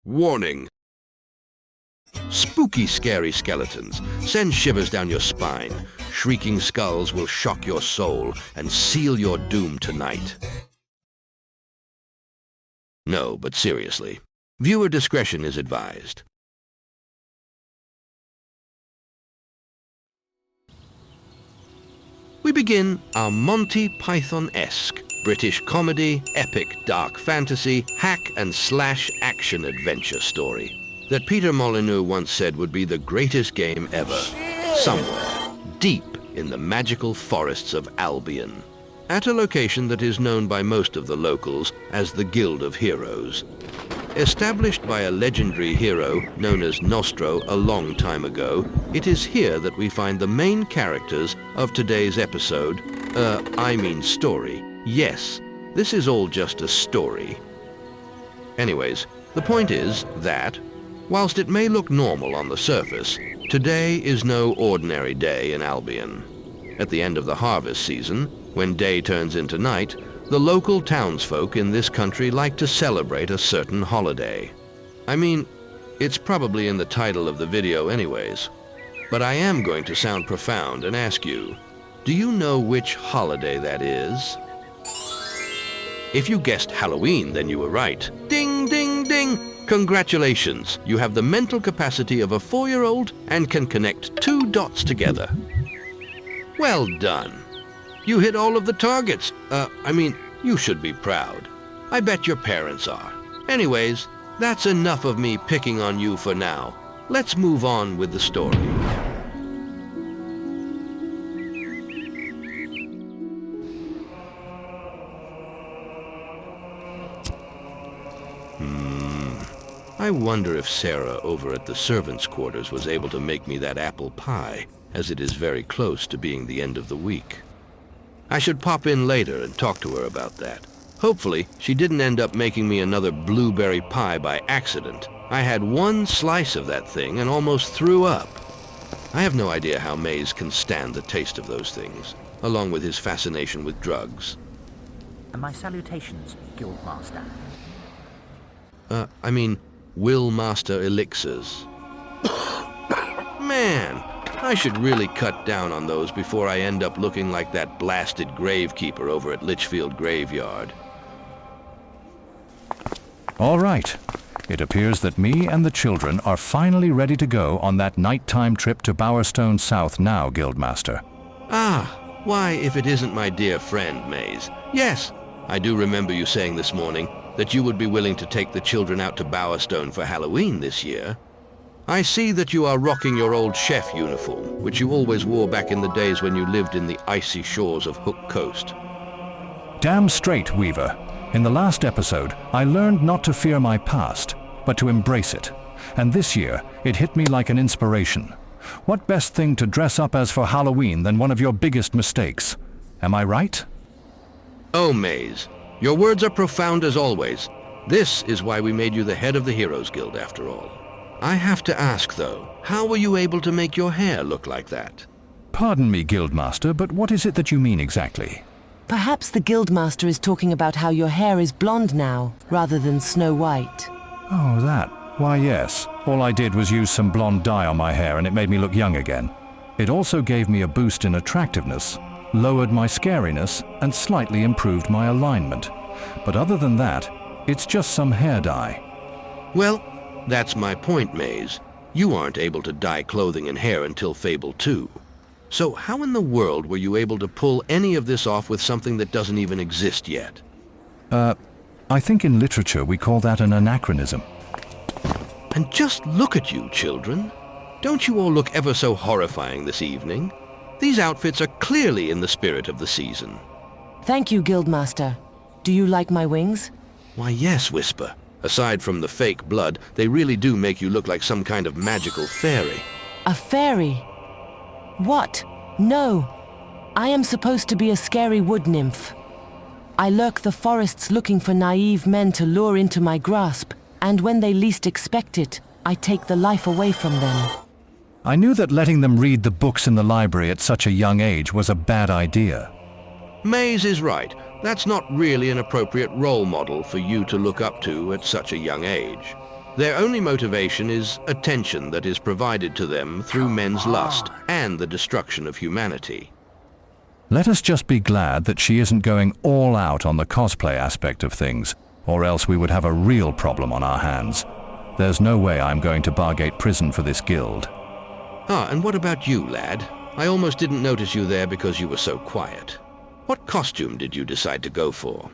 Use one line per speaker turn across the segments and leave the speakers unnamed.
Warning. Spooky, scary skeletons send shivers down your spine. Shrieking skulls will shock your soul and seal your doom tonight. No, but seriously, viewer discretion is advised. We begin our Monty Python-esque British comedy, epic dark fantasy, hack and slash action adventure story that Peter Molyneux once said would be the greatest game ever, somewhere deep in the magical forests of Albion, at a location that is known by most of the locals as the Guild of Heroes. Established by a legendary hero known as Nostro a long time ago, it is here that we find the main characters of today's episode, story. Yes, this is all just a story. Anyways, the point is that, whilst it may look normal on the surface, today is no ordinary day in Albion. At the end of the harvest season, when day turns into night, the local townsfolk in this country like to celebrate a certain holiday. I mean, it's probably in the title of the video anyways. But I am going to sound profound and ask you, do you know which holiday that is? If you guessed Halloween, then you were right. Ding, ding, ding! Congratulations, you have the mental capacity of a 4-year-old and can connect 2 dots together. Well done. You hit all of the targets. You should be proud. I bet your parents are. Anyways, that's enough of me picking on you for now. Let's move on with the story. I wonder if Sarah over at the servants' quarters was able to make me that apple pie, as it is very close to being the end of the week. I should pop in later and talk to her about that. Hopefully, she didn't end up making me another blueberry pie by accident. I had one slice of that thing and almost threw up. I have no idea how Maze can stand the taste of those things, along with his fascination with drugs.
My salutations, Guildmaster.
Will Master Elixirs. Man, I should really cut down on those before I end up looking like that blasted gravekeeper over at Litchfield Graveyard.
All right. It appears that me and the children are finally ready to go on that nighttime trip to Bowerstone South now, Guildmaster.
Ah, why, if it isn't my dear friend, Maze. Yes, I do remember you saying this morning that you would be willing to take the children out to Bowerstone for Halloween this year. I see that you are rocking your old chef uniform, which you always wore back in the days when you lived in the icy shores of Hook Coast.
Damn straight, Weaver. In the last episode, I learned not to fear my past, but to embrace it. And this year, it hit me like an inspiration. What best thing to dress up as for Halloween than one of your biggest mistakes? Am I right?
Oh, Maze, your words are profound as always. This is why we made you the head of the Heroes Guild, after all. I have to ask, though, how were you able to make your hair look like that?
Pardon me, Guildmaster, but what is it that you mean exactly?
Perhaps the Guildmaster is talking about how your hair is blonde now, rather than snow white.
Oh, that. Why, yes. All I did was use some blonde dye on my hair and it made me look young again. It also gave me a boost in attractiveness, lowered my scariness, and slightly improved my alignment. But other than that, it's just some hair dye.
Well, that's my point, Maze. You aren't able to dye clothing and hair until Fable 2. So how in the world were you able to pull any of this off with something that doesn't even exist yet?
I think in literature we call that an anachronism.
And just look at you, children. Don't you all look ever so horrifying this evening? These outfits are clearly in the spirit of the season.
Thank you, Guildmaster. Do you like my wings?
Why, yes, Whisper. Aside from the fake blood, they really do make you look like some kind of magical fairy.
A fairy? What? No. I am supposed to be a scary wood nymph. I lurk the forests looking for naive men to lure into my grasp, and when they least expect it, I take the life away from them.
I knew that letting them read the books in the library at such a young age was a bad idea.
Maze is right. That's not really an appropriate role model for you to look up to at such a young age. Their only motivation is attention that is provided to them through men's lust and the destruction of humanity.
Let us just be glad that she isn't going all out on the cosplay aspect of things, or else we would have a real problem on our hands. There's no way I'm going to Bargate prison for this guild.
Ah, and what about you, lad? I almost didn't notice you there because you were so quiet. What costume did you decide to go for?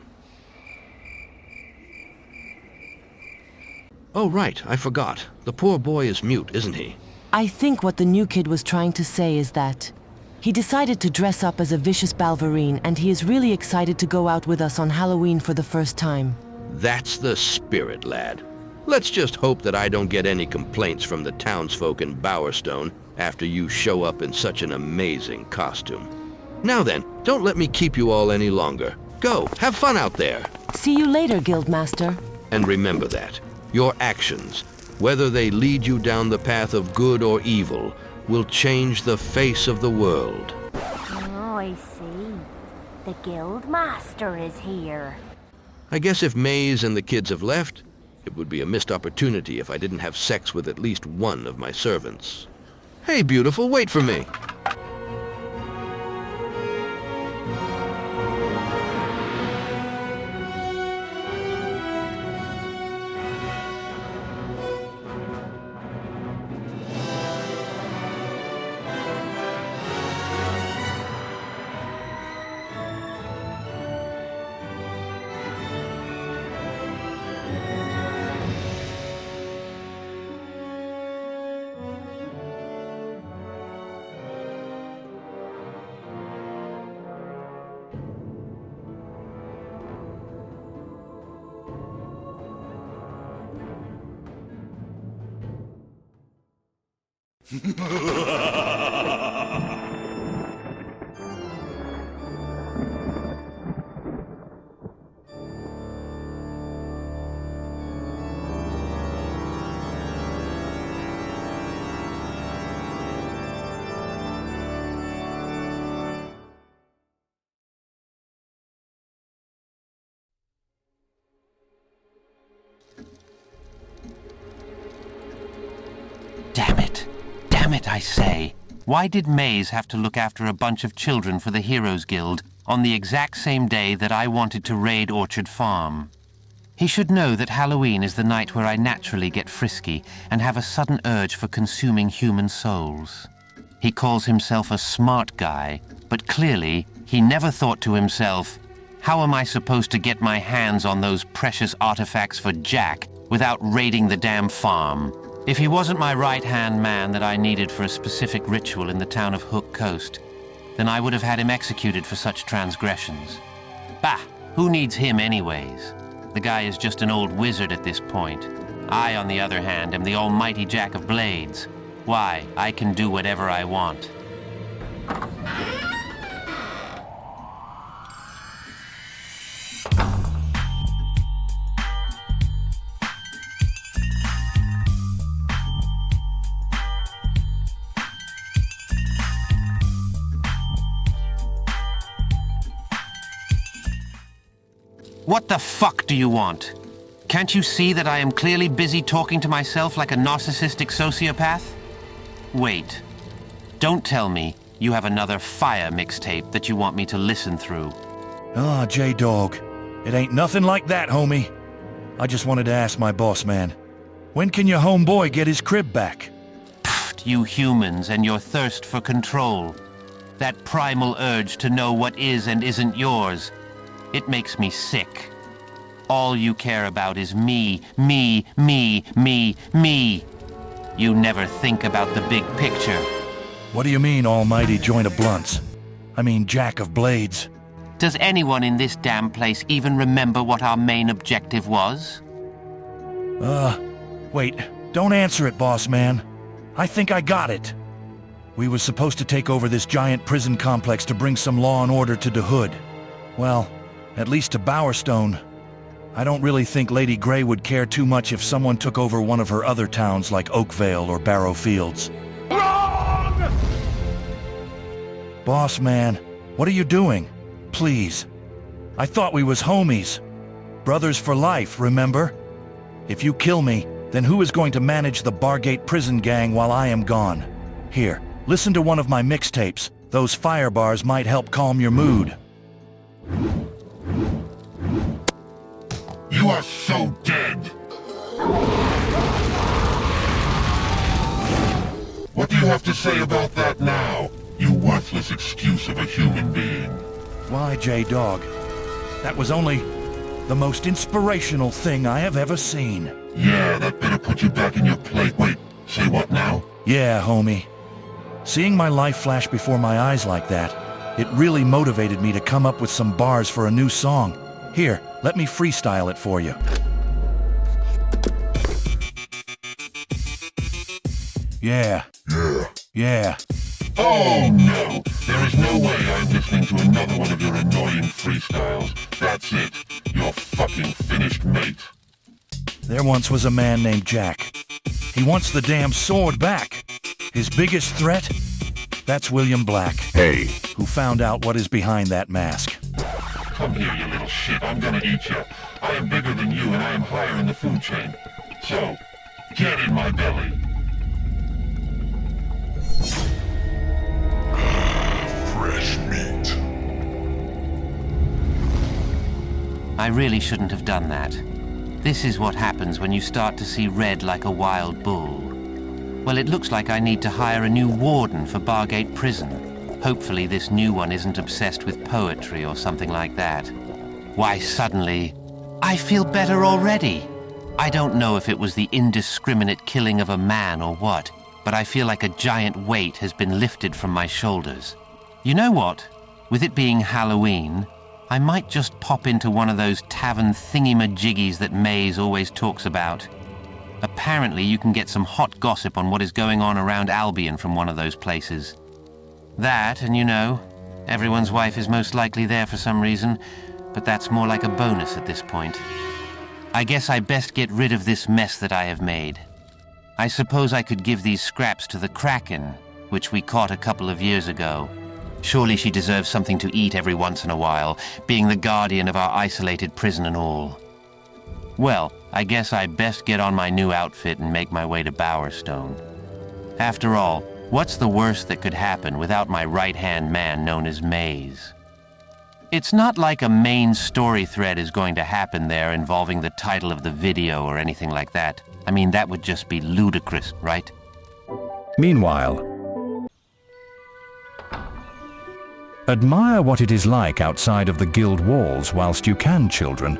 Oh, right, I forgot. The poor boy is mute, isn't he?
I think what the new kid was trying to say is that he decided to dress up as a vicious balverine, and he is really excited to go out with us on Halloween for the first time.
That's the spirit, lad. Let's just hope that I don't get any complaints from the townsfolk in Bowerstone after you show up in such an amazing costume. Now then, don't let me keep you all any longer. Go, have fun out there.
See you later, Guildmaster.
And remember that your actions, whether they lead you down the path of good or evil, will change the face of the world.
Oh, I see. The Guildmaster is here.
I guess if Maze and the kids have left, it would be a missed opportunity if I didn't have sex with at least one of my servants. Hey, beautiful, wait for me.
Damn it. Damn it, I say. Why did Maze have to look after a bunch of children for the Heroes Guild on the exact same day that I wanted to raid Orchard Farm? He should know that Halloween is the night where I naturally get frisky and have a sudden urge for consuming human souls. He calls himself a smart guy, but clearly he never thought to himself, how am I supposed to get my hands on those precious artifacts for Jack without raiding the damn farm? If he wasn't my right-hand man that I needed for a specific ritual in the town of Hook Coast, then I would have had him executed for such transgressions. Bah! Who needs him anyways? The guy is just an old wizard at this point. I, on the other hand, am the almighty Jack of Blades. Why, I can do whatever I want. What the fuck do you want? Can't you see that I am clearly busy talking to myself like a narcissistic sociopath? Wait. Don't tell me you have another Fire mixtape that you want me to listen through.
Ah, J-Dog. It ain't nothing like that, homie. I just wanted to ask my boss man, when can your homeboy get his crib back?
Pfft, you humans and your thirst for control. That primal urge to know what is and isn't yours. It makes me sick. All you care about is me, me, me, me, me. You never think about the big picture.
What do you mean, almighty joint of blunts? I mean, Jack of Blades.
Does anyone in this damn place even remember what our main objective was?
Wait, don't answer it, boss man. I think I got it. We was supposed to take over this giant prison complex to bring some law and order to the hood. Well, at least to Bowerstone. I don't really think Lady Grey would care too much if someone took over one of her other towns like Oakvale or Barrow Fields. Wrong! Boss man, what are you doing? Please. I thought we was homies. Brothers for life, remember? If you kill me, Then who is going to manage the Bargate prison gang while I am gone? Here, listen to one of my mixtapes. Those fire bars might help calm your mood.
You are so dead! What do you have to say about that now, you worthless excuse of a human being?
Why, J-Dog? That was only the most inspirational thing I have ever seen.
Yeah, that better put you back in your place. Wait, say what now?
Yeah, homie. Seeing my life flash before my eyes like that, it really motivated me to come up with some bars for a new song. Here, let me freestyle it for you. Yeah.
Yeah.
Yeah.
Oh no! There is no way I'm listening to another one of your annoying freestyles. That's it. You're fucking finished, mate.
There once was a man named Jack. He wants the damn sword back. His biggest threat? That's William Black.
Hey.
Who found out what is behind that mask.
Come here, you little shit. I'm gonna eat you. I am bigger than you and I am higher in the food chain. So, get in my belly. Fresh meat.
I really shouldn't have done that. This is what happens when you start to see red like a wild bull. Well, it looks like I need to hire a new warden for Bargate Prison. Hopefully this new one isn't obsessed with poetry or something like that. Why, suddenly, I feel better already. I don't know if it was the indiscriminate killing of a man or what, but I feel like a giant weight has been lifted from my shoulders. You know what? With it being Halloween, I might just pop into one of those tavern thingy-majiggies that Maze always talks about. Apparently you can get some hot gossip on what is going on around Albion from one of those places. That, and you know, everyone's wife is most likely there for some reason, but that's more like a bonus at this point. I guess I best get rid of this mess that I have made. I suppose I could give these scraps to the Kraken, which we caught a couple of years ago. Surely she deserves something to eat every once in a while, being the guardian of our isolated prison and all. Well, I guess I best get on my new outfit and make my way to Bowerstone. After all, what's the worst that could happen without my right-hand man known as Maze? It's not like a main story thread is going to happen there involving the title of the video or anything like that. I mean, that would just be ludicrous, right?
Meanwhile, admire what it is like outside of the guild walls whilst you can, children.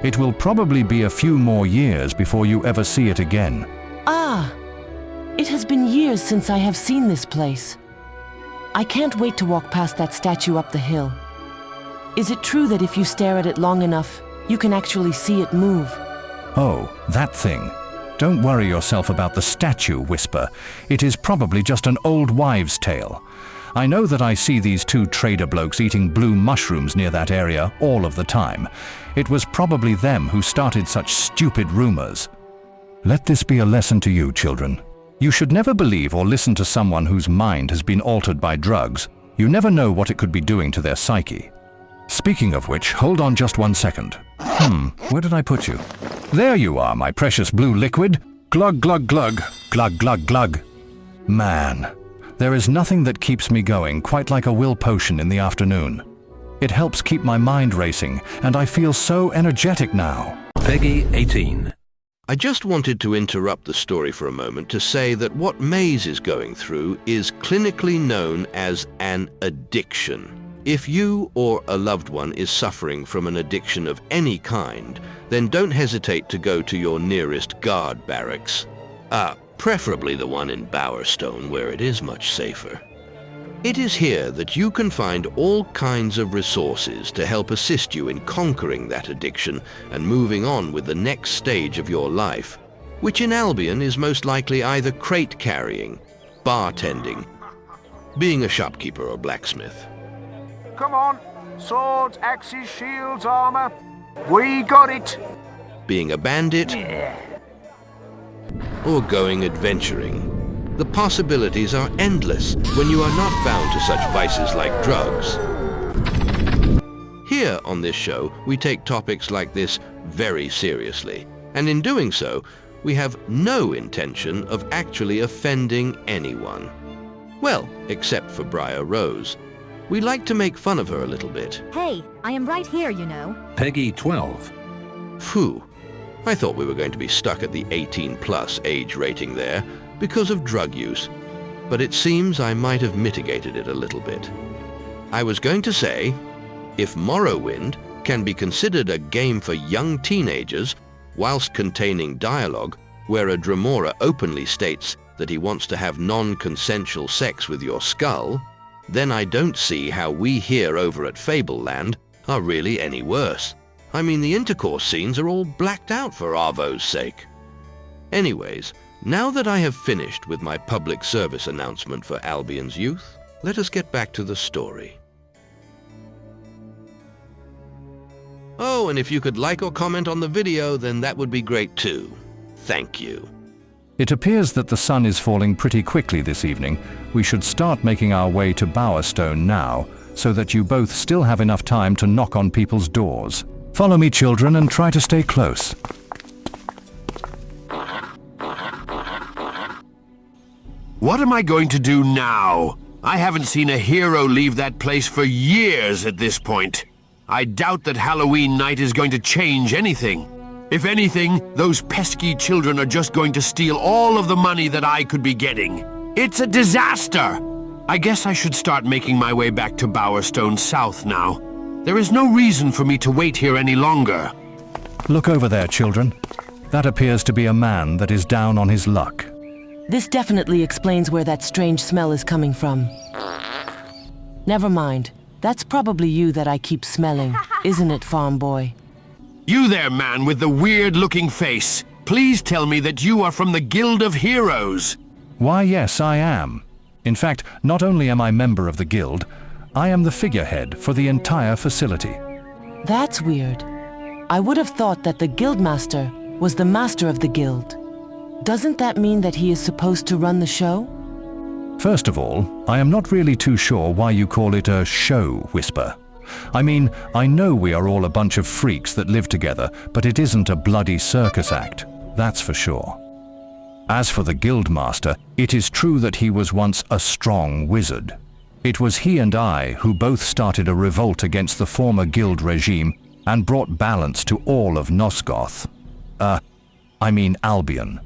It will probably be a few more years before you ever see it again.
Ah! It has been years since I have seen this place. I can't wait to walk past that statue up the hill. Is it true that if you stare at it long enough, you can actually see it move?
Oh, that thing. Don't worry yourself about the statue, Whisper. It is probably just an old wives' tale. I know that I see these two trader blokes eating blue mushrooms near that area all of the time. It was probably them who started such stupid rumors. Let this be a lesson to you, children. You should never believe or listen to someone whose mind has been altered by drugs. You never know what it could be doing to their psyche. Speaking of which, hold on just 1 second. Where did I put you? There you are, my precious blue liquid. Glug, glug, glug. Glug, glug, glug. Man, there is nothing that keeps me going quite like a will potion in the afternoon. It helps keep my mind racing, and I feel so energetic now.
Peggy 18.
I just wanted to interrupt the story for a moment to say that what Maze is going through is clinically known as an addiction. If you or a loved one is suffering from an addiction of any kind, then don't hesitate to go to your nearest guard barracks. Preferably the one in Bowerstone, where it is much safer. It is here that you can find all kinds of resources to help assist you in conquering that addiction and moving on with the next stage of your life, which in Albion is most likely either crate carrying, bartending, being a shopkeeper or blacksmith.
Come on, swords, axes, shields, armor. We got it.
Being a bandit, or going adventuring. The possibilities are endless when you are not bound to such vices like drugs. Here on this show, we take topics like this very seriously, and in doing so, we have no intention of actually offending anyone. Well, except for Briar Rose. We like to make fun of her a little bit.
Hey, I am right here, you know.
Peggy 12.
Phew. I thought we were going to be stuck at the 18+ age rating there because of drug use. But it seems I might have mitigated it a little bit. I was going to say, if Morrowind can be considered a game for young teenagers whilst containing dialogue where a Dremora openly states that he wants to have non-consensual sex with your skull, then I don't see how we here over at Fableland are really any worse. I mean, the intercourse scenes are all blacked out for Arvo's sake. Anyways, now that I have finished with my public service announcement for Albion's youth, let us get back to the story. Oh, and if you could like or comment on the video, then that would be great too. Thank you.
It appears that the sun is falling pretty quickly this evening. We should start making our way to Bowerstone now, so that you both still have enough time to knock on people's doors. Follow me, children, and try to stay close.
What am I going to do now? I haven't seen a hero leave that place for years at this point. I doubt that Halloween night is going to change anything. If anything, those pesky children are just going to steal all of the money that I could be getting. It's a disaster! I guess I should start making my way back to Bowerstone South now. There is no reason for me to wait here any longer.
Look over there, children. That appears to be a man that is down on his luck.
This definitely explains where that strange smell is coming from. Never mind. That's probably you that I keep smelling, isn't it, farm boy?
You there, man with the weird-looking face. Please tell me that you are from the Guild of Heroes.
Why, yes, I am. In fact, not only am I member of the guild, I am the figurehead for the entire facility.
That's weird. I would have thought that the Guildmaster was the master of the guild. Doesn't that mean that he is supposed to run the show?
First of all, I am not really too sure why you call it a show, Whisper. I mean, I know we are all a bunch of freaks that live together, but it isn't a bloody circus act, that's for sure. As for the Guildmaster, it is true that he was once a strong wizard. It was he and I who both started a revolt against the former guild regime and brought balance to all of Nosgoth. Albion.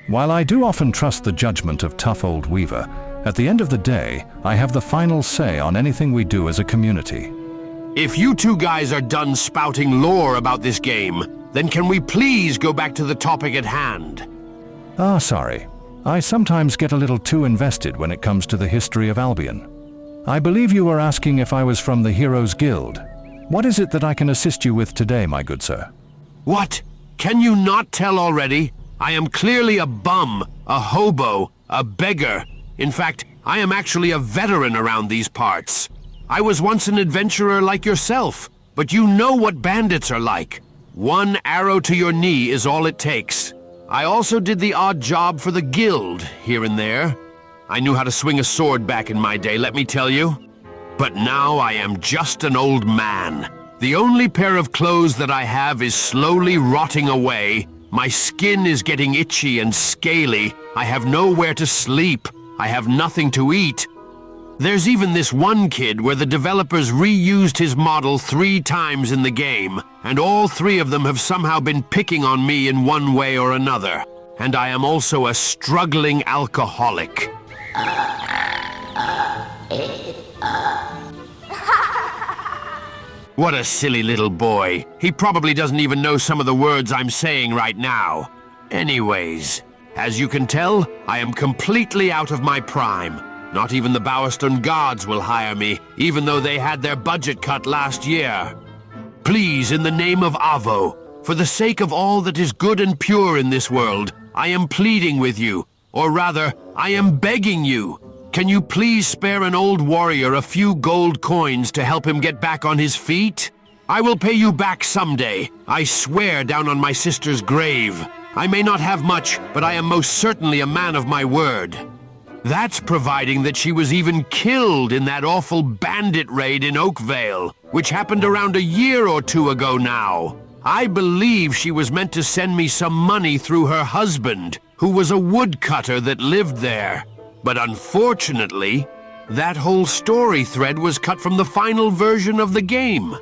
While I do often trust the judgment of tough old Weaver, at the end of the day, I have the final say on anything we do as a community.
If you two guys are done spouting lore about this game, then can we please go back to the topic at hand?
Sorry. I sometimes get a little too invested when it comes to the history of Albion. I believe you were asking if I was from the Heroes Guild. What is it that I can assist you with today, my good sir?
What? Can you not tell already? I am clearly a bum, a hobo, a beggar. In fact, I am actually a veteran around these parts. I was once an adventurer like yourself, but you know what bandits are like. One arrow to your knee is all it takes. I also did the odd job for the guild, here and there. I knew how to swing a sword back in my day, let me tell you. But now I am just an old man. The only pair of clothes that I have is slowly rotting away. My skin is getting itchy and scaly. I have nowhere to sleep. I have nothing to eat. There's even this one kid where the developers reused his model 3 times in the game, and all 3 of them have somehow been picking on me in one way or another. And I am also a struggling alcoholic. What a silly little boy. He probably doesn't even know some of the words I'm saying right now. Anyways, as you can tell, I am completely out of my prime. Not even the Bowerstone gods will hire me, even though they had their budget cut last year. Please, in the name of Avo, for the sake of all that is good and pure in this world, I am pleading with you, or rather, I am begging you. Can you please spare an old warrior a few gold coins to help him get back on his feet? I will pay you back someday, I swear down on my sister's grave. I may not have much, but I am most certainly a man of my word. That's providing that she was even killed in that awful bandit raid in Oakvale, which happened around a year or 2 ago now. I believe she was meant to send me some money through her husband, who was a woodcutter that lived there. But unfortunately, that whole story thread was cut from the final version of the game.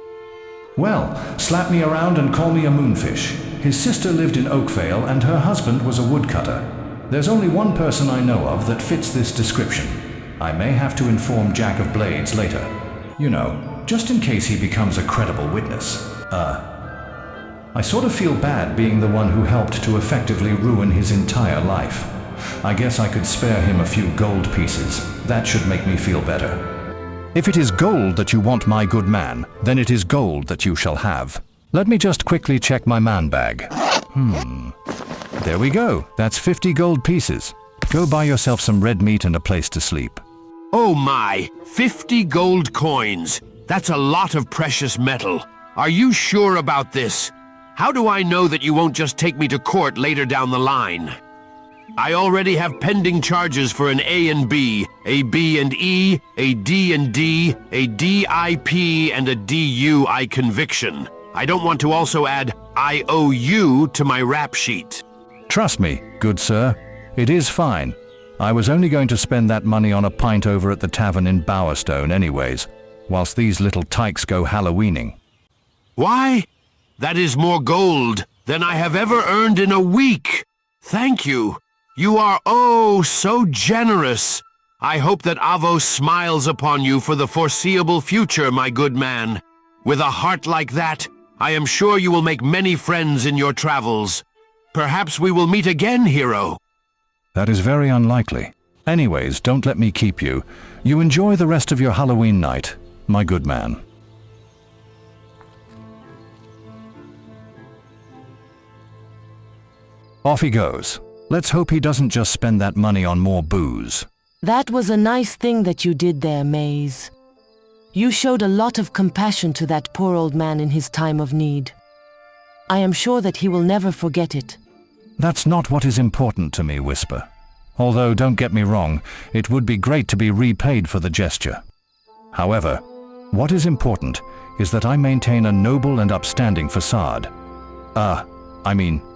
Well, slap me around and call me a moonfish. His sister lived in Oakvale and her husband was a woodcutter. There's only one person I know of that fits this description. I may have to inform Jack of Blades later. You know, just in case he becomes a credible witness. I sort of feel bad being the one who helped to effectively ruin his entire life. I guess I could spare him a few gold pieces. That should make me feel better. If it is gold that you want, my good man, then it is gold that you shall have. Let me just quickly check my man bag. There we go. That's 50 gold pieces. Go buy yourself some red meat and a place to sleep.
Oh my, 50 gold coins. That's a lot of precious metal. Are you sure about this? How do I know that you won't just take me to court later down the line? I already have pending charges for an A and B, a B and E, a D and D, a DIP, and a DUI conviction. I don't want to also add IOU to my rap sheet.
Trust me, good sir, it is fine. I was only going to spend that money on a pint over at the tavern in Bowerstone anyways, whilst these little tykes go Halloweening.
Why? That is more gold than I have ever earned in a week. Thank you. You are oh so generous. I hope that Avo smiles upon you for the foreseeable future, my good man. With a heart like that, I am sure you will make many friends in your travels. Perhaps we will meet again, hero.
That is very unlikely. Anyways, don't let me keep you. You enjoy the rest of your Halloween night, my good man. Off he goes. Let's hope he doesn't just spend that money on more booze.
That was a nice thing that you did there, Maze. You showed a lot of compassion to that poor old man in his time of need. I am sure that he will never forget it.
That's not what is important to me, Whisper. Although, don't get me wrong, it would be great to be repaid for the gesture. However, what is important is that I maintain a noble and upstanding facade.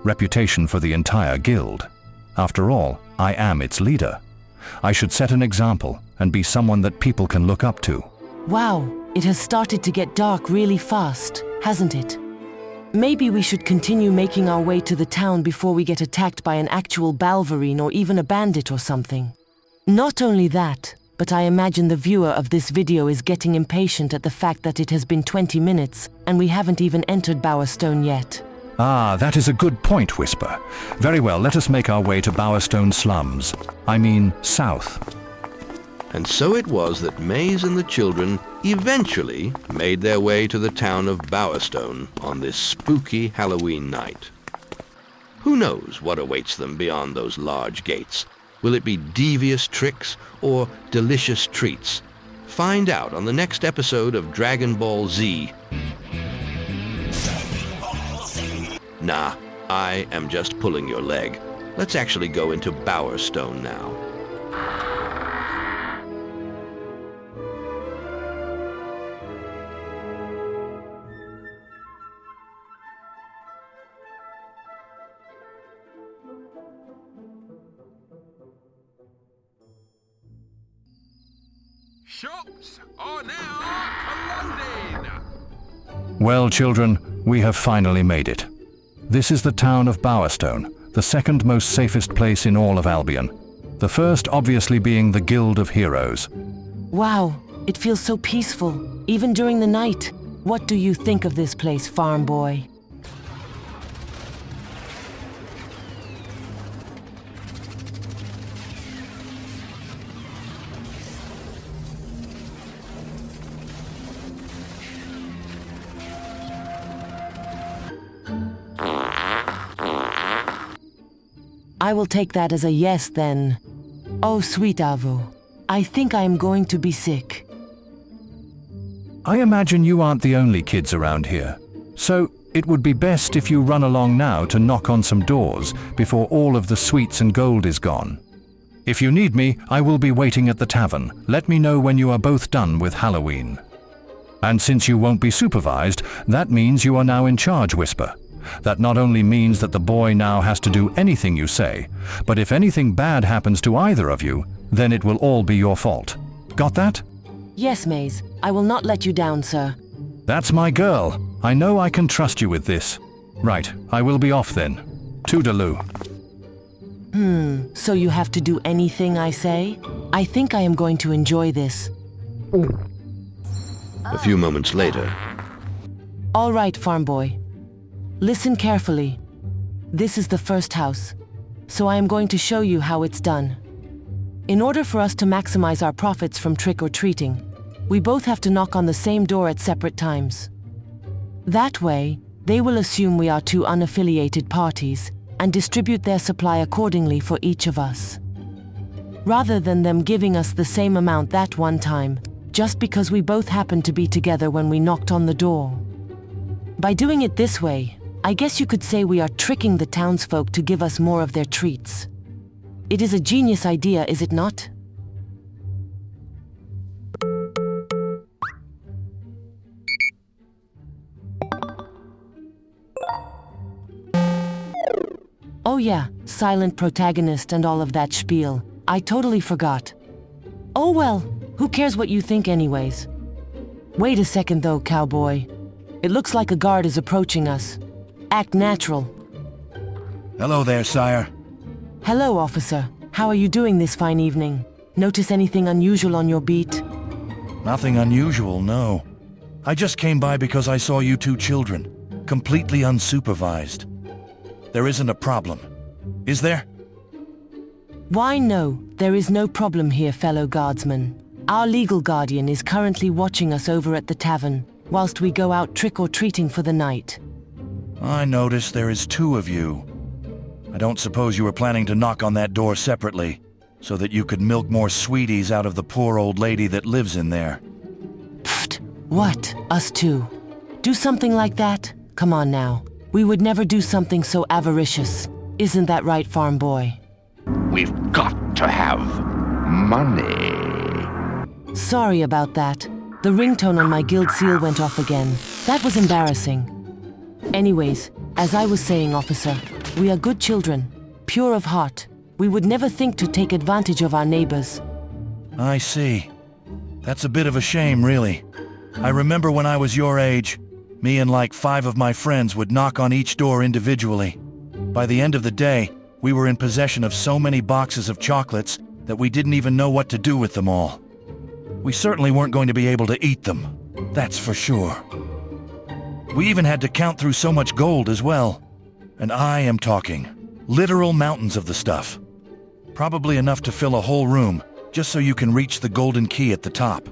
Reputation for the entire guild. After all, I am its leader. I should set an example and be someone that people can look up to.
Wow, it has started to get dark really fast, hasn't it? Maybe we should continue making our way to the town before we get attacked by an actual Balverine or even a bandit or something. Not only that, but I imagine the viewer of this video is getting impatient at the fact that it has been 20 minutes and we haven't even entered Bowerstone yet.
Ah, that is a good point, Whisper. Very well, let us make our way to Bowerstone slums. I mean, south.
And so it was that Maze and the children eventually made their way to the town of Bowerstone on this spooky Halloween night. Who knows what awaits them beyond those large gates? Will it be devious tricks or delicious treats? Find out on the next episode of Dragon Ball Z. Nah, I am just pulling your leg. Let's actually go into Bowerstone now.
Shops are now closing!
Well, children, we have finally made it. This is the town of Bowerstone, the second most safest place in all of Albion. The first obviously being the Guild of Heroes.
Wow, it feels so peaceful, even during the night. What do you think of this place, farm boy? I will take that as a yes then. Oh, sweet Avo, I think I am going to be sick.
I imagine you aren't the only kids around here, so it would be best if you run along now to knock on some doors before all of the sweets and gold is gone. If you need me, I will be waiting at the tavern. Let me know when you are both done with Halloween. And since you won't be supervised, that means you are now in charge, Whisper. That not only means that the boy now has to do anything you say, but if anything bad happens to either of you, then it will all be your fault. Got that?
Yes, Maze. I will not let you down, sir.
That's my girl. I know I can trust you with this. Right, I will be off then. Toodaloo.
So you have to do anything I say? I think I am going to enjoy this.
A few moments later.
All right, farm boy. Listen carefully. This is the first house, so I am going to show you how it's done. In order for us to maximize our profits from trick-or-treating, we both have to knock on the same door at separate times. That way, they will assume we are two unaffiliated parties and distribute their supply accordingly for each of us. Rather than them giving us the same amount that one time, just because we both happened to be together when we knocked on the door. By doing it this way, I guess you could say we are tricking the townsfolk to give us more of their treats. It is a genius idea, is it not? Oh yeah, silent protagonist and all of that spiel. I totally forgot. Oh well, who cares what you think anyways? Wait a second though, cowboy. It looks like a guard is approaching us. Act natural.
Hello there, sire.
Hello, officer. How are you doing this fine evening? Notice anything unusual on your beat?
Nothing unusual, no. I just came by because I saw you two children, completely unsupervised. There isn't a problem, is there?
Why no, there is no problem here, fellow guardsman. Our legal guardian is currently watching us over at the tavern, whilst we go out trick-or-treating for the night.
I noticed there is two of you. I don't suppose you were planning to knock on that door separately, so that you could milk more sweeties out of the poor old lady that lives in there.
Pfft, what? Us two? Do something like that? Come on now. We would never do something so avaricious. Isn't that right, farm boy?
We've got to have money.
Sorry about that. The ringtone on my guild seal went off again. That was embarrassing. Anyways, as I was saying, officer, we are good children, pure of heart. We would never think to take advantage of our neighbors.
I see. That's a bit of a shame, really. I remember when I was your age, me and like 5 of my friends would knock on each door individually. By the end of the day, we were in possession of so many boxes of chocolates that we didn't even know what to do with them all. We certainly weren't going to be able to eat them, that's for sure. We even had to count through so much gold as well. And I am talking literal mountains of the stuff. Probably enough to fill a whole room, just so you can reach the golden key at the top.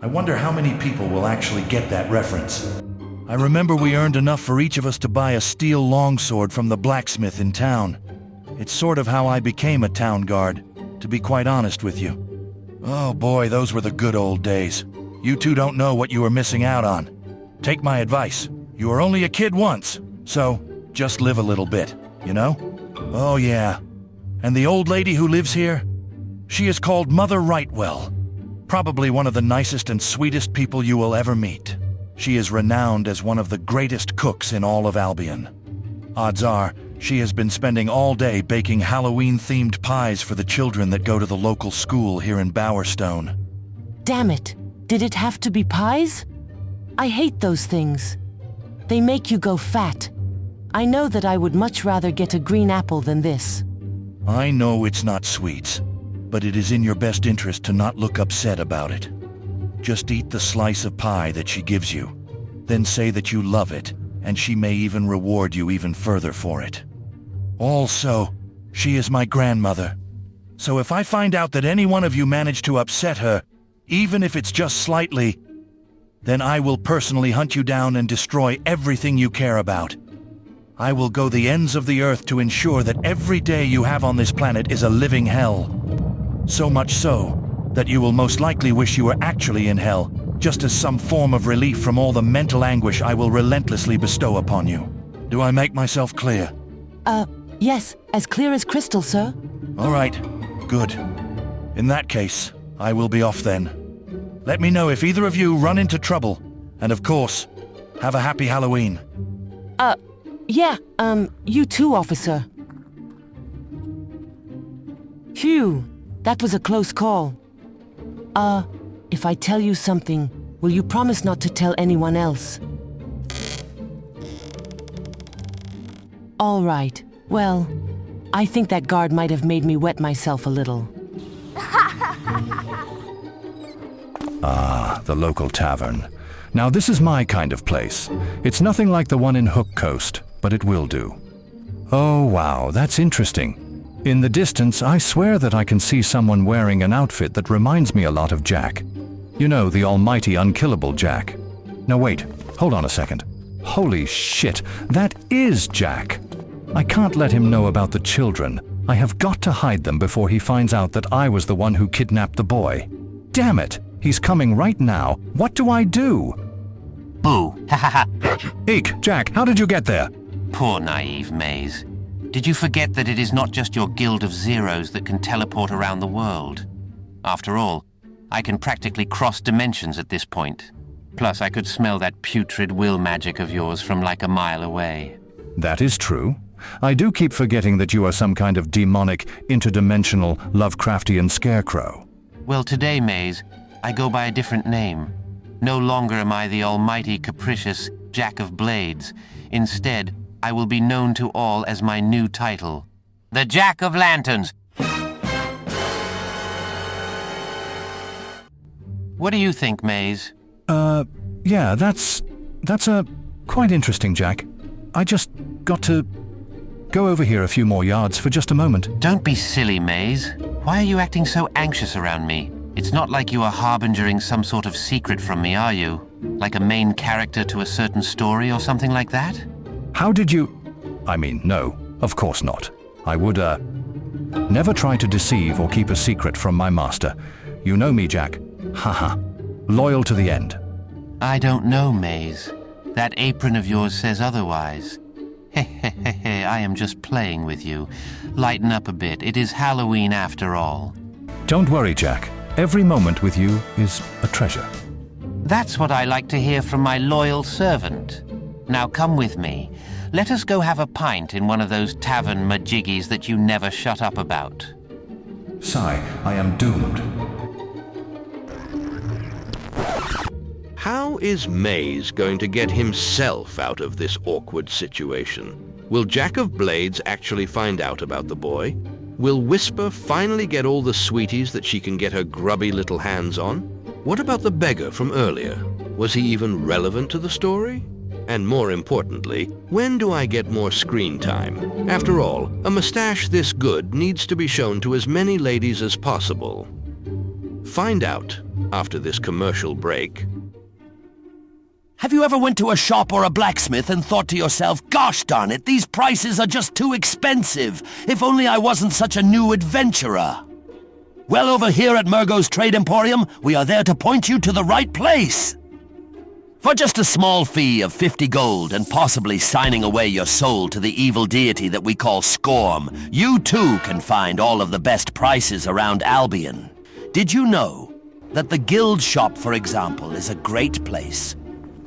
I wonder how many people will actually get that reference. I remember we earned enough for each of us to buy a steel longsword from the blacksmith in town. It's sort of how I became a town guard, to be quite honest with you. Oh boy, those were the good old days. You two don't know what you are missing out on. Take my advice. You were only a kid once, so just live a little bit, you know? Oh yeah. And the old lady who lives here? She is called Mother Rightwell. Probably one of the nicest and sweetest people you will ever meet. She is renowned as one of the greatest cooks in all of Albion. Odds are, she has been spending all day baking Halloween-themed pies for the children that go to the local school here in Bowerstone.
Damn it! Did it have to be pies? I hate those things. They make you go fat. I know that I would much rather get a green apple than this.
I know it's not sweets, but it is in your best interest to not look upset about it. Just eat the slice of pie that she gives you, then say that you love it, and she may even reward you even further for it. Also, she is my grandmother, so if I find out that any one of you managed to upset her, even if it's just slightly, then I will personally hunt you down and destroy everything you care about. I will go the ends of the earth to ensure that every day you have on this planet is a living hell. So much so, that you will most likely wish you were actually in hell, just as some form of relief from all the mental anguish I will relentlessly bestow upon you. Do I make myself clear?
Yes, as clear as crystal, sir.
All right, good. In that case, I will be off then. Let me know if either of you run into trouble, And of course, have a happy Halloween.
Yeah, you too, officer. Phew, that was a close call. If I tell you something, will you promise not to tell anyone else? All right. Well, I think that guard might have made me wet myself a little.
Ah, the local tavern. Now this is my kind of place. It's nothing like the one in Hook Coast, but it will do. Oh wow, that's interesting. In the distance, I swear that I can see someone wearing an outfit that reminds me a lot of Jack. You know, the almighty unkillable Jack. Now wait, hold on a second. Holy shit, that is Jack! I can't let him know about the children. I have got to hide them before he finds out that I was the one who kidnapped the boy. Damn it! He's coming right now. What do I do?
Boo! Ha ha ha!
Eek, Jack, how did you get there?
Poor naive Maze. Did you forget that it is not just your guild of zeros that can teleport around the world? After all, I can practically cross dimensions at this point. Plus, I could smell that putrid will magic of yours from like a mile away.
That is true. I do keep forgetting that you are some kind of demonic, interdimensional, Lovecraftian scarecrow.
Well, today, Maze, I go by a different name. No longer am I the almighty capricious Jack of Blades. Instead, I will be known to all as my new title, the Jack of Lanterns. What do you think, Maze?
Yeah, that's quite interesting, Jack. I just got to go over here a few more yards for just a moment.
Don't be silly, Maze. Why are you acting so anxious around me? It's not like you are harbingering some sort of secret from me, are you? Like a main character to a certain story or something like that?
How did you... I mean, no, of course not. I would, never try to deceive or keep a secret from my master. You know me, Jack. Haha. Loyal to the end.
I don't know, Maze. That apron of yours says otherwise. Hehehehe, I am just playing with you. Lighten up a bit. It is Halloween after all.
Don't worry, Jack. Every moment with you is a treasure.
That's what I like to hear from my loyal servant. Now come with me. Let us go have a pint in one of those tavern majiggies that you never shut up about.
Sigh, I am doomed.
How is Maze going to get himself out of this awkward situation? Will Jack of Blades actually find out about the boy? Will Whisper finally get all the sweeties that she can get her grubby little hands on? What about the beggar from earlier? Was he even relevant to the story? And more importantly, when do I get more screen time? After all, a mustache this good needs to be shown to as many ladies as possible. Find out after this commercial break.
Have you ever went to a shop or a blacksmith and thought to yourself, gosh darn it, these prices are just too expensive. If only I wasn't such a new adventurer. Well, over here at Murgo's Trade Emporium, we are there to point you to the right place. For just a small fee of 50 gold and possibly signing away your soul to the evil deity that we call Scorm, you too can find all of the best prices around Albion. Did you know that the guild shop, for example, is a great place?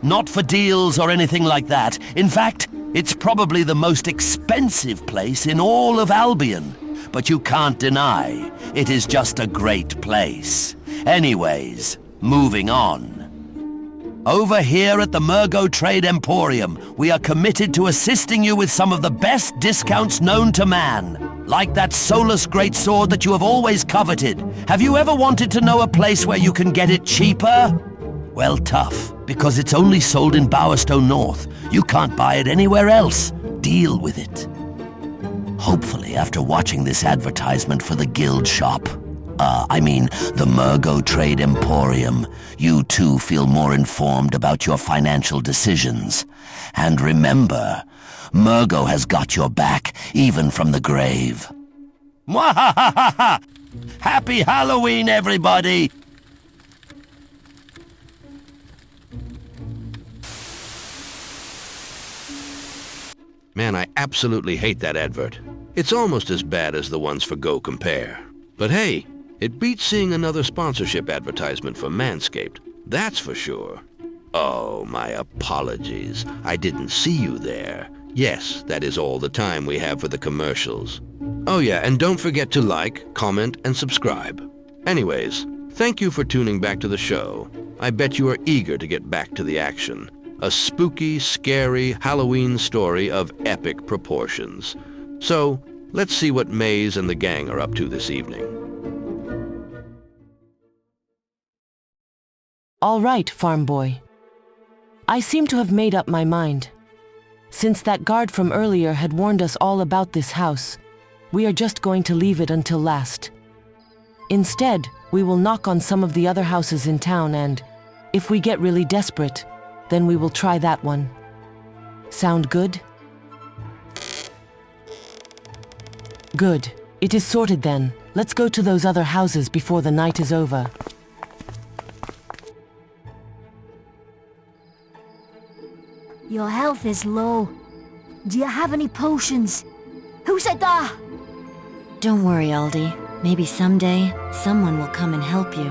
Not for deals or anything like that. In fact, it's probably the most expensive place in all of Albion. But you can't deny, it is just a great place. Anyways, moving on. Over here at the Murgo Trade Emporium, we are committed to assisting you with some of the best discounts known to man. Like that soulless greatsword that you have always coveted. Have you ever wanted to know a place where you can get it cheaper? Well, tough, because it's only sold in Bowerstone North. You can't buy it anywhere else. Deal with it. Hopefully, after watching this advertisement for the guild shop, the Murgo Trade Emporium, you too feel more informed about your financial decisions. And remember, Murgo has got your back, even from the grave. Mwahahaha! Happy Halloween, everybody!
Man, I absolutely hate that advert. It's almost as bad as the ones for Go Compare. But hey, it beats seeing another sponsorship advertisement for Manscaped. That's for sure. Oh, my apologies. I didn't see you there. Yes, that is all the time we have for the commercials. Oh yeah, and don't forget to like, comment, and subscribe. Anyways, thank you for tuning back to the show. I bet you are eager to get back to the action. A spooky, scary Halloween story of epic proportions. So, let's see what Maze and the gang are up to this evening.
All right, farm boy. I seem to have made up my mind. Since that guard from earlier had warned us all about this house, we are just going to leave it until last. Instead, we will knock on some of the other houses in town and, if we get really desperate, then we will try that one. Sound good? Good. It is sorted then. Let's go to those other houses before the night is over.
Your health is low. Do you have any potions? Who said that?
Don't worry, Aldi. Maybe someday, someone will come and help you.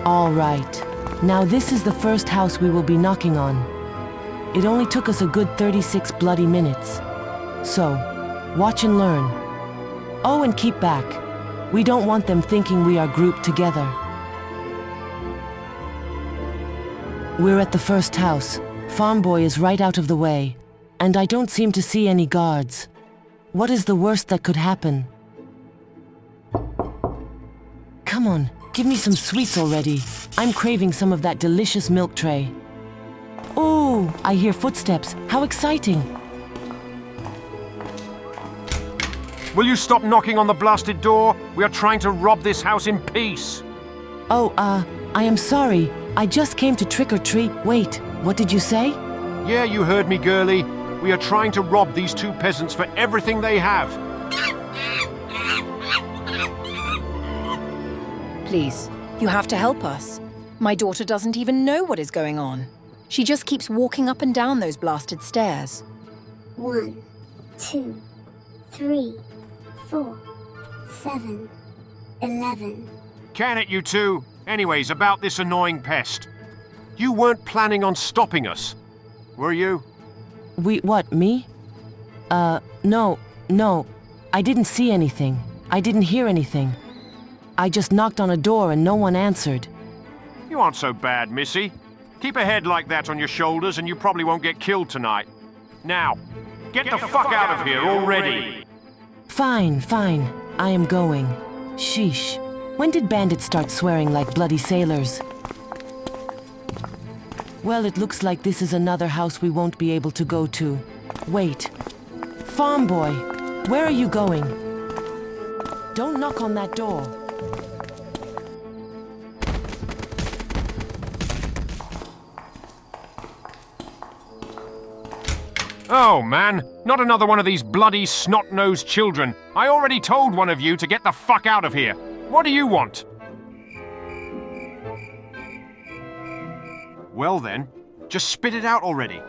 All right. Now this is the first house we will be knocking on. It only took us a good 36 bloody minutes. So, watch and learn. Oh, and keep back. We don't want them thinking we are grouped together. We're at the first house. Farm boy is right out of the way. And I don't seem to see any guards. What is the worst that could happen? Come on, give me some sweets already. I'm craving some of that delicious milk tray. Oh, I hear footsteps. How exciting!
Will you stop knocking on the blasted door? We are trying to rob this house in peace.
Oh, I am sorry. I just came to trick or treat. Wait, what did you say?
Yeah, you heard me, girlie. We are trying to rob these two peasants for everything they have.
Please, you have to help us. My daughter doesn't even know what is going on. She just keeps walking up and down those blasted stairs.
1, 2, 3, 4, 7, 11.
Can it, you two? Anyways, about this annoying pest. You weren't planning on stopping us, were you?
What, me? No. I didn't see anything. I didn't hear anything. I just knocked on a door and no one answered.
You aren't so bad, Missy. Keep a head like that on your shoulders and you probably won't get killed tonight. Now, get the fuck out of here already!
Fine. I am going. Sheesh. When did bandits start swearing like bloody sailors? Well, it looks like this is another house we won't be able to go to. Wait. Farm boy, where are you going? Don't knock on that door.
Oh, man. Not another one of these bloody snot-nosed children. I already told one of you to get the fuck out of here. What do you want? Well then, just spit it out already.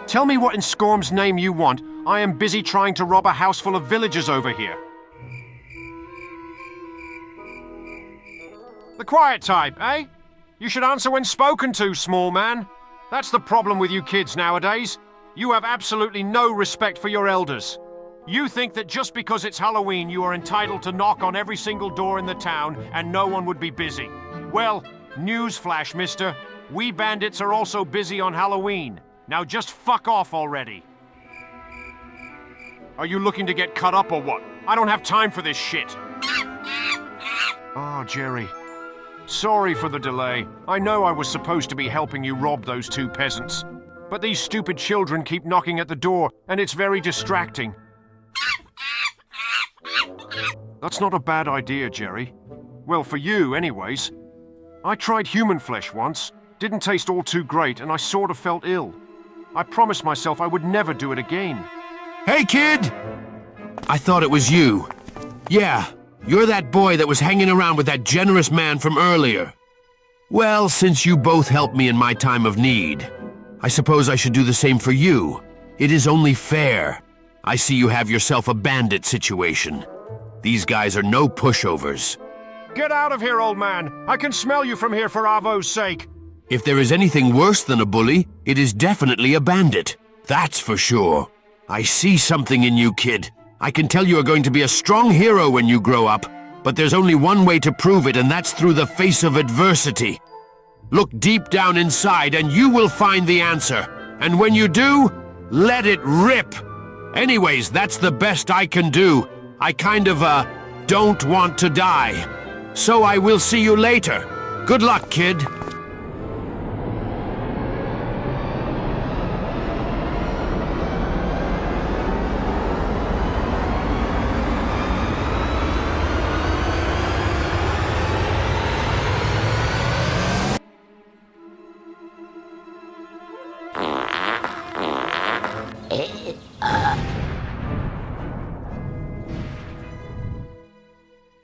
Tell me what in Scorm's name you want. I am busy trying to rob a house full of villagers over here. The quiet type, eh? You should answer when spoken to, small man. That's the problem with you kids nowadays. You have absolutely no respect for your elders. You think that just because it's Halloween you are entitled to knock on every single door in the town and no one would be busy. Well, newsflash, mister. We bandits are also busy on Halloween. Now just fuck off already. Are you looking to get cut up or what? I don't have time for this shit. Oh, Jerry. Sorry for the delay. I know I was supposed to be helping you rob those two peasants. But these stupid children keep knocking at the door, and it's very distracting. That's not a bad idea, Jerry. Well, for you, anyways. I tried human flesh once. Didn't taste all too great, and I sort of felt ill. I promised myself I would never do it again.
Hey, kid! I thought it was you. Yeah, you're that boy that was hanging around with that generous man from earlier. Well, since you both helped me in my time of need, I suppose I should do the same for you. It is only fair. I see you have yourself a bandit situation. These guys are no pushovers.
Get out of here, old man. I can smell you from here for Arvo's sake.
If there is anything worse than a bully, it is definitely a bandit. That's for sure. I see something in you, kid. I can tell you are going to be a strong hero when you grow up, but there's only one way to prove it, and that's through the face of adversity. Look deep down inside and you will find the answer. And when you do, let it rip. Anyways, that's the best I can do. I kind of, don't want to die. So I will see you later. Good luck, kid.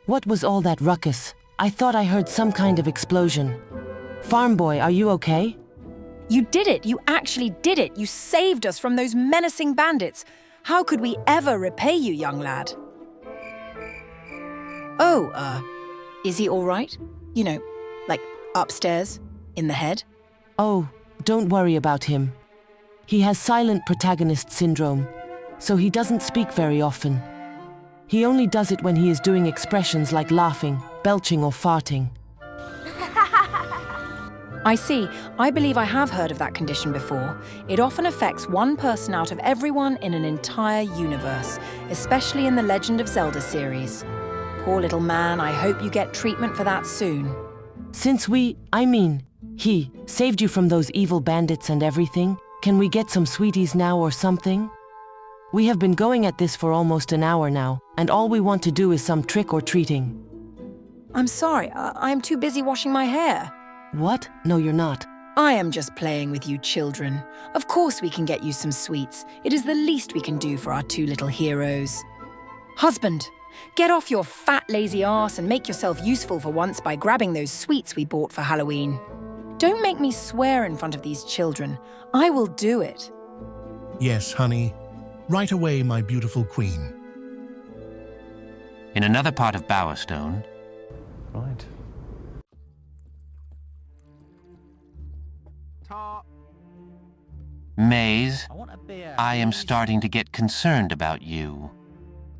What was all that ruckus? I thought I heard some kind of explosion. Farm boy, are you okay?
You did it! You actually did it! You saved us from those menacing bandits! How could we ever repay you, young lad? Oh, is he all right? You know, like upstairs, in the head?
Oh, don't worry about him. He has silent protagonist syndrome, so he doesn't speak very often. He only does it when he is doing expressions like laughing, belching or farting.
I see. I believe I have heard of that condition before. It often affects one person out of everyone in an entire universe, especially in the Legend of Zelda series. Poor little man, I hope you get treatment for that soon.
Since he, saved you from those evil bandits and everything, can we get some sweeties now or something? We have been going at this for almost an hour now, and all we want to do is some trick-or-treating.
I'm sorry, I'm too busy washing my hair.
What? No, you're not.
I am just playing with you children. Of course we can get you some sweets. It is the least we can do for our two little heroes. Husband, get off your fat, lazy ass and make yourself useful for once by grabbing those sweets we bought for Halloween. Don't make me swear in front of these children. I will do it.
Yes, honey. Right away, my beautiful queen.
In another part of Bowerstone...
Right.
Maze, I am starting to get concerned about you.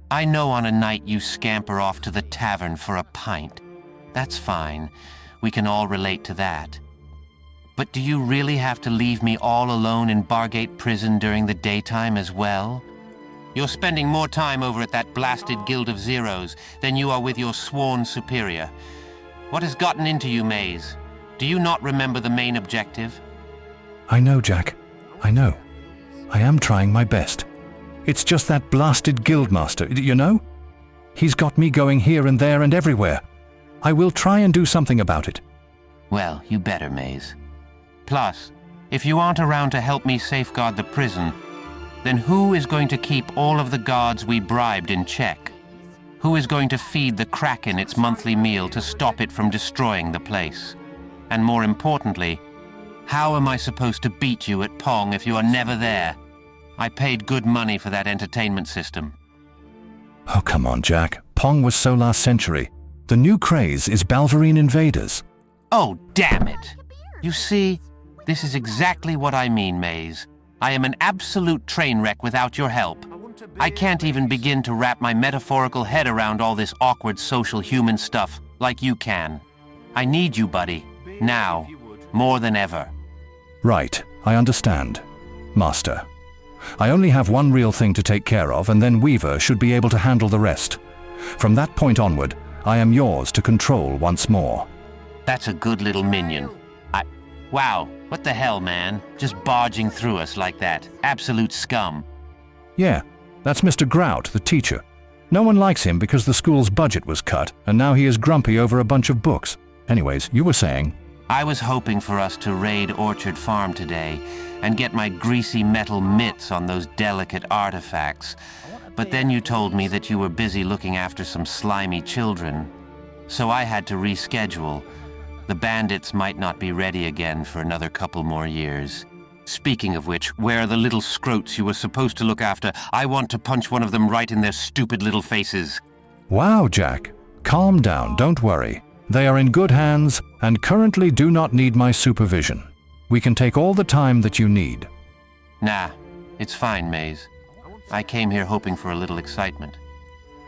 I know on a night you scamper off to the tavern for a pint. That's fine. We can all relate to that. But do you really have to leave me all alone in Bargate Prison during the daytime as well? You're spending more time over at that blasted Guild of Zeros than you are with your sworn superior. What has gotten into you, Maze? Do you not remember the main objective?
I know, Jack. I know. I am trying my best. It's just that blasted Guildmaster, you know? He's got me going here and there and everywhere. I will try and do something about it.
Well, you better, Maze. Plus, if you aren't around to help me safeguard the prison, then who is going to keep all of the guards we bribed in check? Who is going to feed the Kraken its monthly meal to stop it from destroying the place? And more importantly, how am I supposed to beat you at Pong if you are never there? I paid good money for that entertainment system.
Oh, come on, Jack. Pong was so last century. The new craze is Balverine Invaders.
Oh, damn it! You see, this is exactly what I mean, Maze. I am an absolute train wreck without your help. I can't even begin to wrap my metaphorical head around all this awkward social human stuff like you can. I need you, buddy. Now, more than ever.
Right, I understand. Master. I only have one real thing to take care of, and then Weaver should be able to handle the rest. From that point onward, I am yours to control once more.
That's a good little minion. Wow, what the hell, man? Just barging through us like that. Absolute scum.
Yeah, that's Mr. Grout, the teacher. No one likes him because the school's budget was cut, and now he is grumpy over a bunch of books. Anyways, you were saying...
I was hoping for us to raid Orchard Farm today and get my greasy metal mitts on those delicate artifacts. But then you told me that you were busy looking after some slimy children. So I had to reschedule. The bandits might not be ready again for another couple more years. Speaking of which, where are the little scroats you were supposed to look after? I want to punch one of them right in their stupid little faces.
Wow, Jack. Calm down, don't worry. They are in good hands and currently do not need my supervision. We can take all the time that you need.
Nah, it's fine, Maze. I came here hoping for a little excitement.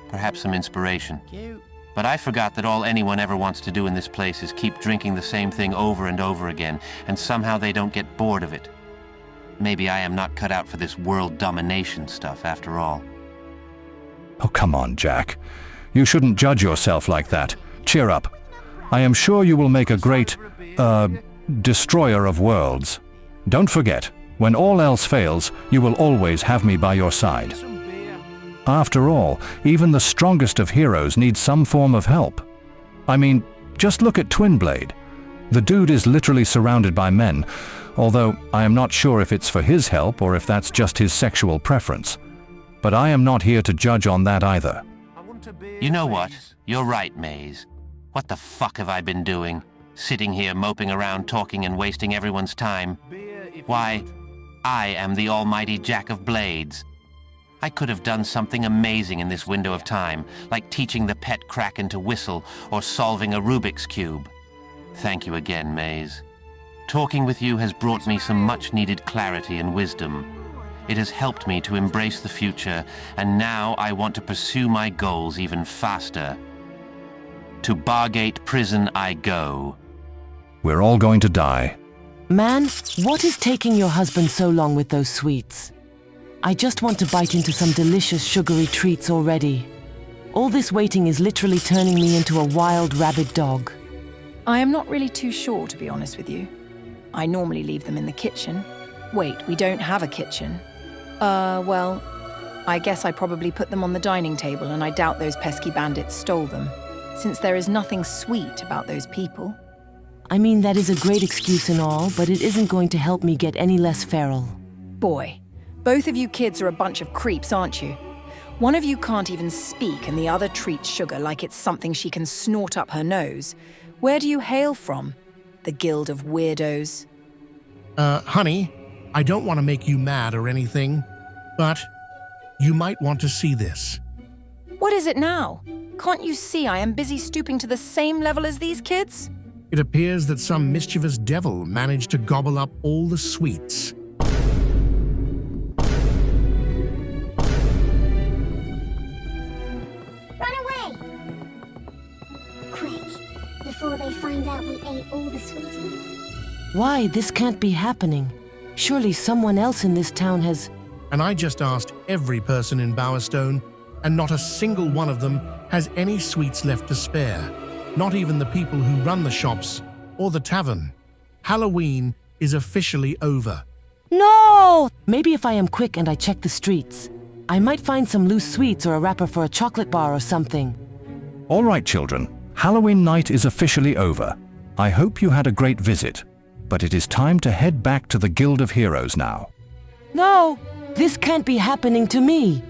Perhaps some inspiration. But I forgot that all anyone ever wants to do in this place is keep drinking the same thing over and over again, and somehow they don't get bored of it. Maybe I am not cut out for this world domination stuff after all.
Oh, come on, Jack. You shouldn't judge yourself like that. Cheer up. I am sure you will make a great, destroyer of worlds. Don't forget, when all else fails, you will always have me by your side. After all, even the strongest of heroes need some form of help. I mean, just look at Twinblade. The dude is literally surrounded by men, although I am not sure if it's for his help or if that's just his sexual preference. But I am not here to judge on that either.
You know what? You're right, Maze. What the fuck have I been doing? Sitting here moping around talking and wasting everyone's time? Why, I am the almighty Jack of Blades. I could have done something amazing in this window of time, like teaching the pet Kraken to whistle or solving a Rubik's Cube. Thank you again, Maze. Talking with you has brought me some much-needed clarity and wisdom. It has helped me to embrace the future, and now I want to pursue my goals even faster. To Bargate Prison I go.
We're all going to die.
Man, what is taking your husband so long with those sweets? I just want to bite into some delicious sugary treats already. All this waiting is literally turning me into a wild rabid dog.
I am not really too sure, to be honest with you. I normally leave them in the kitchen. Wait, we don't have a kitchen. Well, I guess I probably put them on the dining table, and I doubt those pesky bandits stole them, since there is nothing sweet about those people.
I mean, that is a great excuse and all, but it isn't going to help me get any less feral.
Boy, both of you kids are a bunch of creeps, aren't you? One of you can't even speak, and the other treats sugar like it's something she can snort up her nose. Where do you hail from? The Guild of Weirdos?
Honey, I don't want to make you mad or anything, but you might want to see this.
What is it now? Can't you see I am busy stooping to the same level as these kids?
It appears that some mischievous devil managed to gobble up all the sweets.
Run away! Quick, before they find out we ate all the sweeties.
Why? This can't be happening. Surely someone else in this town has...
And I just asked every person in Bowerstone, and not a single one of them has any sweets left to spare. Not even the people who run the shops or the tavern. Halloween is officially over.
No! Maybe if I am quick and I check the streets, I might find some loose sweets or a wrapper for a chocolate bar or something.
All right, children. Halloween night is officially over. I hope you had a great visit. But it is time to head back to the Guild of Heroes now.
No! This can't be happening to me.